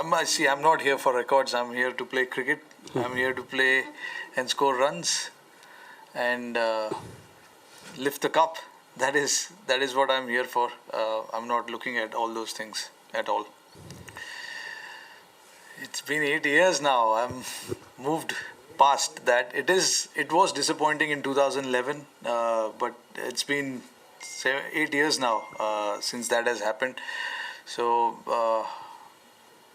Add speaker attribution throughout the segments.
Speaker 1: I'm not here for records. I'm here to play cricket. I'm here to play and score runs and lift the cup. That is what I'm here for. I'm not looking at all those things at all. It's been 8 years now. I'm moved past that. It was disappointing in 2011, but it's been 8 years now since that has happened. So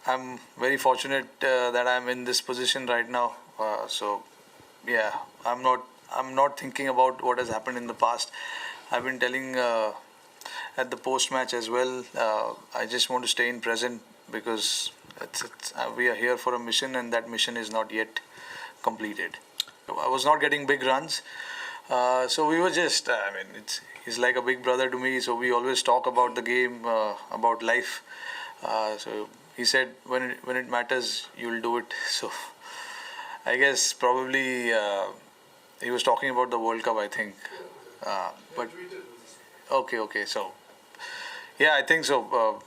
Speaker 1: I'm very fortunate that I'm in this position right now. So yeah, I'm not thinking about what has happened in the past. I've been telling at the post match as well. I just want to stay in present because we are here for a mission, and that mission is not yet completed. I was not getting big runs, so we were just. He's like a big brother to me. So we always talk about the game, about life. So he said, when it matters, you'll do it. So I guess probably he was talking about the World Cup, I think. But okay. So yeah, I think so.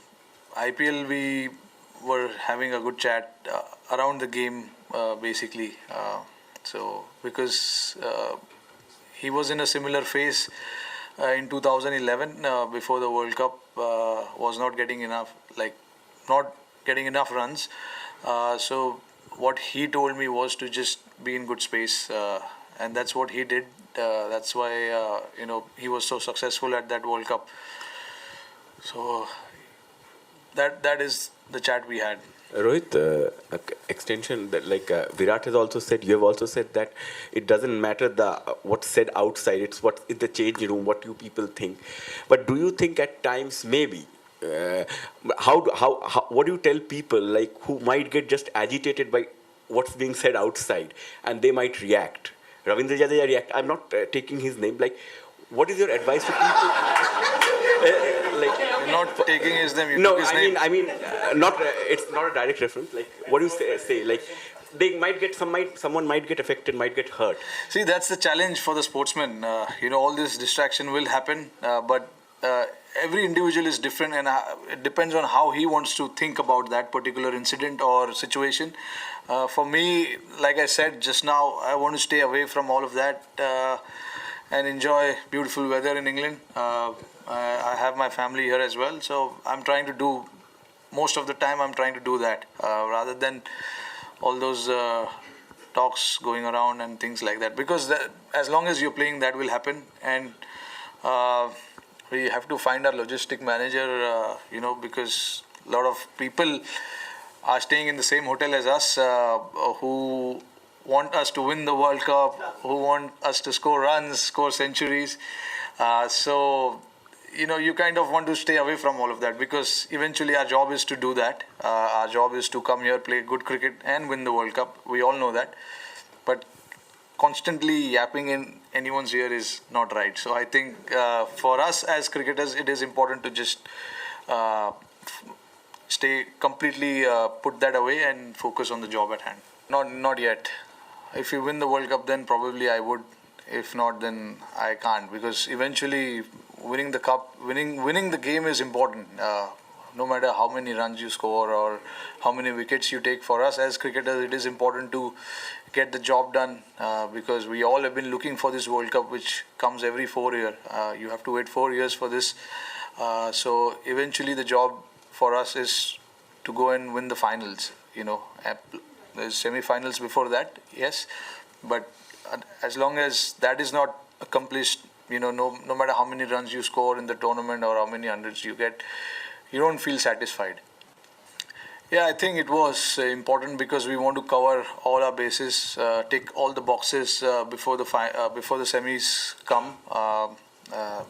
Speaker 1: IPL, we were having a good chat around the game, basically. So because he was in a similar phase in 2011 before the World Cup, was not getting enough runs. So what he told me was to just be in good space, and that's what he did. That's why he was so successful at that World Cup. So that is the chat we had.
Speaker 2: Rohit, extension that Virat has also said, you have also said that it doesn't matter what's said outside, it's what in the change room, what you people think. But do you think at times maybe what do you tell people who might get just agitated by what's being said outside and they might react? Ravindra Jadeja react. I'm not taking his name. What is your advice to people?
Speaker 1: You're not taking his name. You
Speaker 2: No,
Speaker 1: took his name.
Speaker 2: not. It's not a direct reference. What do you say? They might get someone might get affected, might get hurt.
Speaker 1: See, that's the challenge for the sportsman. All this distraction will happen, but every individual is different, and it depends on how he wants to think about that particular incident or situation. For me, like I said just now, I want to stay away from all of that and enjoy beautiful weather in England. I have my family here as well, so I'm trying to do most of the time. I'm trying to do that rather than all those talks going around and things like that. Because as long as you're playing, that will happen, and we have to find our logistic manager. Because a lot of people are staying in the same hotel as us, who want us to win the World Cup, who want us to score runs, score centuries. So you kind of want to stay away from all of that, because eventually our job is to do that. Our job is to come here, play good cricket and win the World Cup. We all know that. But constantly yapping in anyone's ear is not right. So I think for us as cricketers, it is important to just stay completely, put that away and focus on the job at hand. Not yet. If you win the World Cup, then probably I would. If not, then I can't, because eventually winning the cup, winning the game is important. No matter how many runs you score or how many wickets you take, for us as cricketers, it is important to get the job done, because we all have been looking for this World Cup, which comes every 4 years. You have to wait 4 years for this. So eventually the job for us is to go and win the finals. There's semi-finals before that, yes, but as long as that is not accomplished, no matter how many runs you score in the tournament or how many hundreds you get, you don't feel satisfied. Yeah, I think it was important because we want to cover all our bases, tick all the boxes before the semis come.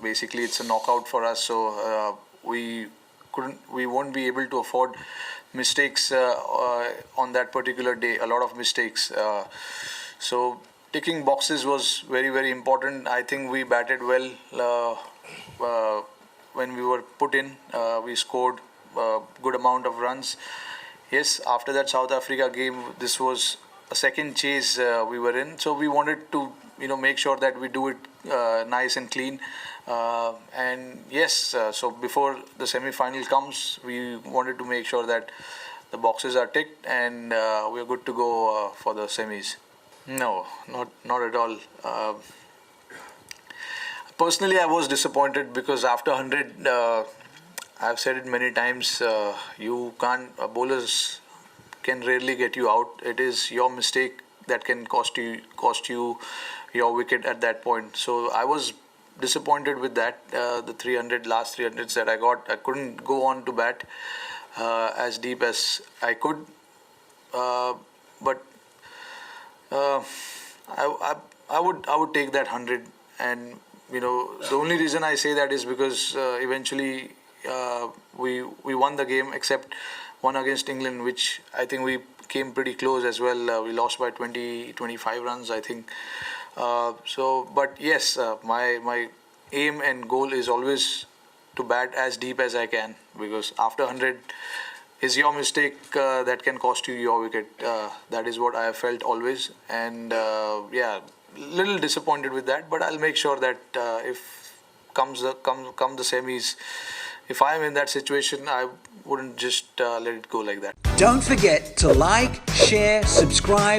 Speaker 1: Basically, it's a knockout for us, so we won't be able to afford mistakes on that particular day. A lot of mistakes. So ticking boxes was very, very important. I think we batted well when we were put in. We scored a good amount of runs. Yes, after that South Africa game, this was a second chase we were in. So we wanted to, make sure that we do it nice and clean. And yes, so before the semi-final comes, we wanted to make sure that the boxes are ticked, and we're good to go for the semis. No, not at all. Personally, I was disappointed because after 100, I've said it many times, you can't, bowlers can rarely get you out. It is your mistake that can cost you your wicket at that point. So I was disappointed with that. The 300 last 300s that I got, I couldn't go on to bat as deep as I could. But I would take that 100, and the only reason I say that is because eventually we won the game, except one against England, which I think we came pretty close as well. We lost by 25 runs, I think. But yes, my aim and goal is always to bat as deep as I can, because after 100 is your mistake that can cost you your wicket. That is what I have felt always, and yeah, little disappointed with that. But I'll make sure that if come the semis, if I am in that situation, I wouldn't just let it go like that.
Speaker 3: Don't forget to like, share, subscribe.